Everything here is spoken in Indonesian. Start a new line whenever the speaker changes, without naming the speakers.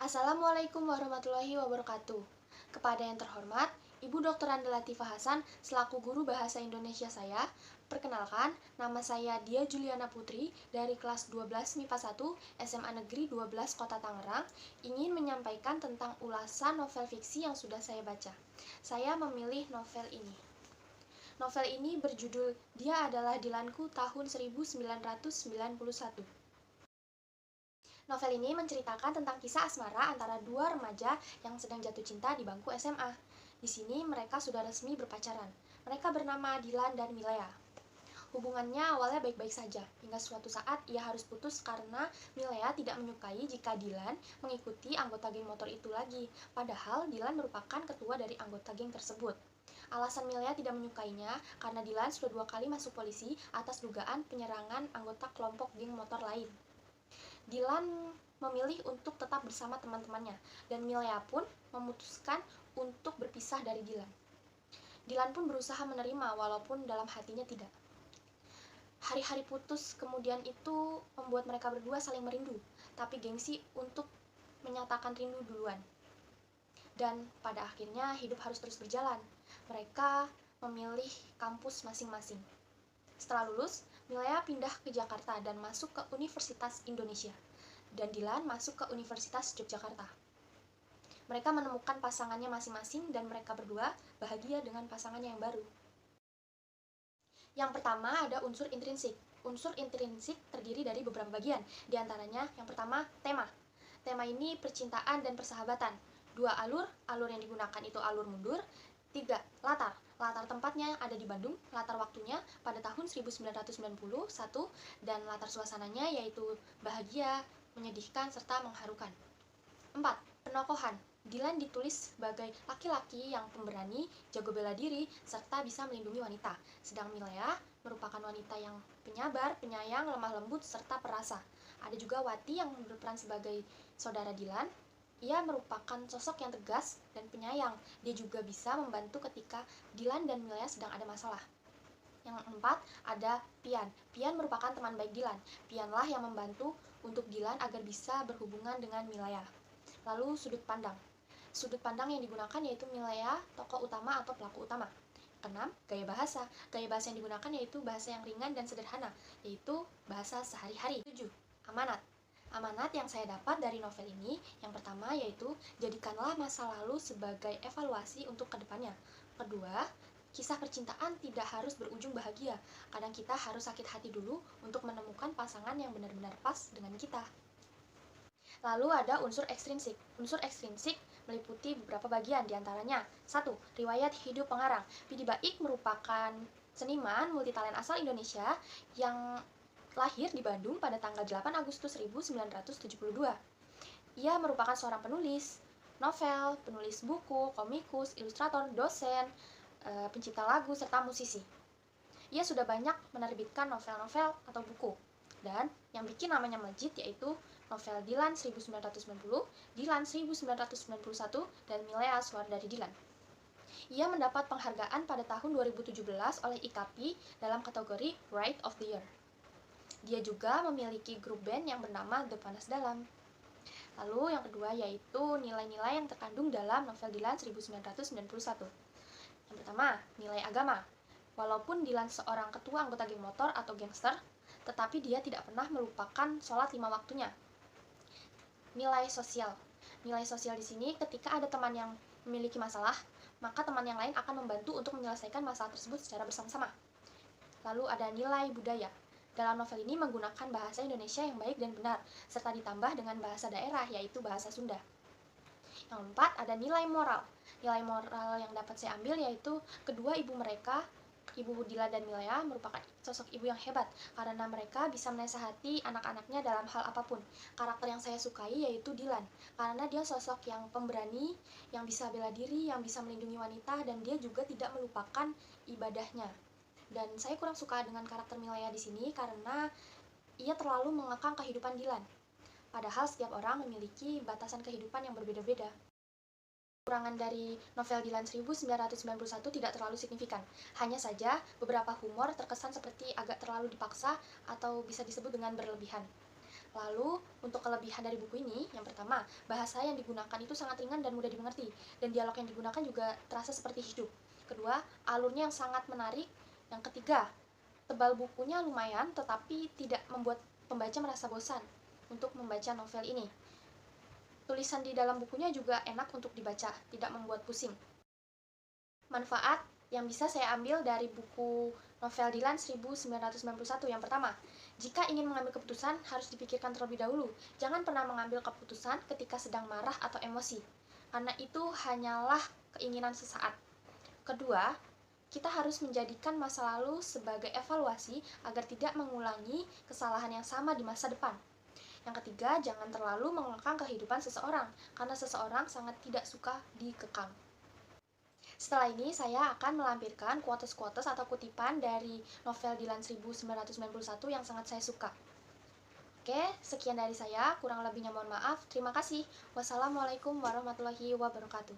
Assalamualaikum warahmatullahi wabarakatuh. Kepada yang terhormat, Ibu Dr. Anda Latifah Hasan, selaku guru bahasa Indonesia saya, perkenalkan, nama saya Dia Juliana Putri dari kelas 12 MIPA 1 SMA Negeri 12 Kota Tangerang, ingin menyampaikan tentang ulasan novel fiksi yang sudah saya baca. Saya memilih novel ini. Novel ini berjudul Dia Adalah Dilanku tahun 1991. Novel ini menceritakan tentang kisah asmara antara dua remaja yang sedang jatuh cinta di bangku SMA. Di sini mereka sudah resmi berpacaran. Mereka bernama Dilan dan Milea. Hubungannya awalnya baik-baik saja, hingga suatu saat ia harus putus karena Milea tidak menyukai jika Dilan mengikuti anggota geng motor itu lagi, padahal Dilan merupakan ketua dari anggota geng tersebut. Alasan Milea tidak menyukainya karena Dilan sudah 2 kali masuk polisi atas dugaan penyerangan anggota kelompok geng motor lain. Dilan memilih untuk tetap bersama teman-temannya, dan Milea pun memutuskan untuk berpisah dari Dilan. Dilan pun berusaha menerima walaupun dalam hatinya tidak. Hari-hari putus kemudian itu membuat mereka berdua saling merindu, tapi gengsi untuk menyatakan rindu duluan. Dan pada akhirnya hidup harus terus berjalan. Mereka memilih kampus masing-masing. Setelah lulus, Milea pindah ke Jakarta dan masuk ke Universitas Indonesia, dan Dilan masuk ke Universitas Yogyakarta. Mereka menemukan pasangannya masing-masing dan mereka berdua bahagia dengan pasangannya yang baru. Yang pertama ada unsur intrinsik. Unsur intrinsik terdiri dari beberapa bagian, diantaranya yang pertama tema. Tema ini percintaan dan persahabatan. 2 alur yang digunakan itu alur mundur. 3. Latar. Latar tempatnya ada di Bandung, latar waktunya pada tahun 1991, dan latar suasananya yaitu bahagia, menyedihkan, serta mengharukan. 4. Penokohan. Dilan ditulis sebagai laki-laki yang pemberani, jago bela diri, serta bisa melindungi wanita. Sedang Milea merupakan wanita yang penyabar, penyayang, lemah lembut, serta perasa. Ada juga Wati yang berperan sebagai saudara Dilan. Ia merupakan sosok yang tegas dan penyayang. Dia juga bisa membantu ketika Dilan dan Milea sedang ada masalah. Yang 4, ada Pian. Pian merupakan teman baik Dilan. Pianlah yang membantu untuk Dilan agar bisa berhubungan dengan Milea. Lalu sudut pandang. Sudut pandang yang digunakan yaitu Milea, tokoh utama atau pelaku utama. Keenam, gaya bahasa. Gaya bahasa yang digunakan yaitu bahasa yang ringan dan sederhana, yaitu bahasa sehari-hari. 7. Amanat. Amanat yang saya dapat dari novel ini, yang pertama yaitu jadikanlah masa lalu sebagai evaluasi untuk kedepannya. Kedua, kisah percintaan tidak harus berujung bahagia. Kadang kita harus sakit hati dulu untuk menemukan pasangan yang benar-benar pas dengan kita. Lalu ada unsur ekstrinsik. Unsur ekstrinsik meliputi beberapa bagian, diantaranya 1. Riwayat hidup pengarang. Pidi Baik merupakan seniman multitalent asal Indonesia yang lahir di Bandung pada tanggal 8 Agustus 1972. Ia merupakan seorang penulis novel, penulis buku, komikus, ilustrator, dosen, pencipta lagu, serta musisi. Ia sudah banyak menerbitkan novel-novel atau buku. Dan yang bikin namanya melejit yaitu novel Dilan 1990, Dilan 1991, dan Milea Suara dari Dilan. Ia mendapat penghargaan pada tahun 2017 oleh IKAPI dalam kategori Write of the Year. Dia juga memiliki grup band yang bernama The Panas Dalam. Lalu yang kedua yaitu nilai-nilai yang terkandung dalam novel Dilan 1991. Yang pertama, nilai agama. Walaupun Dilan seorang ketua anggota geng motor atau gangster, tetapi dia tidak pernah melupakan sholat 5 waktunya. Nilai sosial. Nilai sosial di sini ketika ada teman yang memiliki masalah, maka teman yang lain akan membantu untuk menyelesaikan masalah tersebut secara bersama-sama. Lalu ada nilai budaya. Dalam novel ini menggunakan bahasa Indonesia yang baik dan benar, serta ditambah dengan bahasa daerah, yaitu bahasa Sunda. Yang 4, ada nilai moral. Nilai moral yang dapat saya ambil yaitu kedua ibu mereka, Ibu Dilan dan Milea, merupakan sosok ibu yang hebat karena mereka bisa menasehati anak-anaknya dalam hal apapun. Karakter yang saya sukai yaitu Dilan, karena dia sosok yang pemberani, yang bisa bela diri, yang bisa melindungi wanita, dan dia juga tidak melupakan ibadahnya. Dan saya kurang suka dengan karakter Milea di sini karena ia terlalu mengekang kehidupan Dilan. Padahal setiap orang memiliki batasan kehidupan yang berbeda-beda. Kekurangan dari novel Dilan 1991 tidak terlalu signifikan. Hanya saja beberapa humor terkesan seperti agak terlalu dipaksa atau bisa disebut dengan berlebihan. Lalu, untuk kelebihan dari buku ini, yang pertama, bahasa yang digunakan itu sangat ringan dan mudah dimengerti, dan dialog yang digunakan juga terasa seperti hidup. Kedua, alurnya yang sangat menarik. Yang ketiga, tebal bukunya lumayan, tetapi tidak membuat pembaca merasa bosan untuk membaca novel ini. Tulisan di dalam bukunya juga enak untuk dibaca, tidak membuat pusing. Manfaat yang bisa saya ambil dari buku novel Dilan 1991 yang pertama, jika ingin mengambil keputusan harus dipikirkan terlebih dahulu. Jangan pernah mengambil keputusan ketika sedang marah atau emosi, karena itu hanyalah keinginan sesaat. Kedua, kita harus menjadikan masa lalu sebagai evaluasi agar tidak mengulangi kesalahan yang sama di masa depan. Yang ketiga, jangan terlalu mengekang kehidupan seseorang, karena seseorang sangat tidak suka dikekang. Setelah ini, saya akan melampirkan quotes-quotes atau kutipan dari novel Dilan 1991 yang sangat saya suka. Oke, sekian dari saya. Kurang lebihnya mohon maaf. Terima kasih. Wassalamualaikum warahmatullahi wabarakatuh.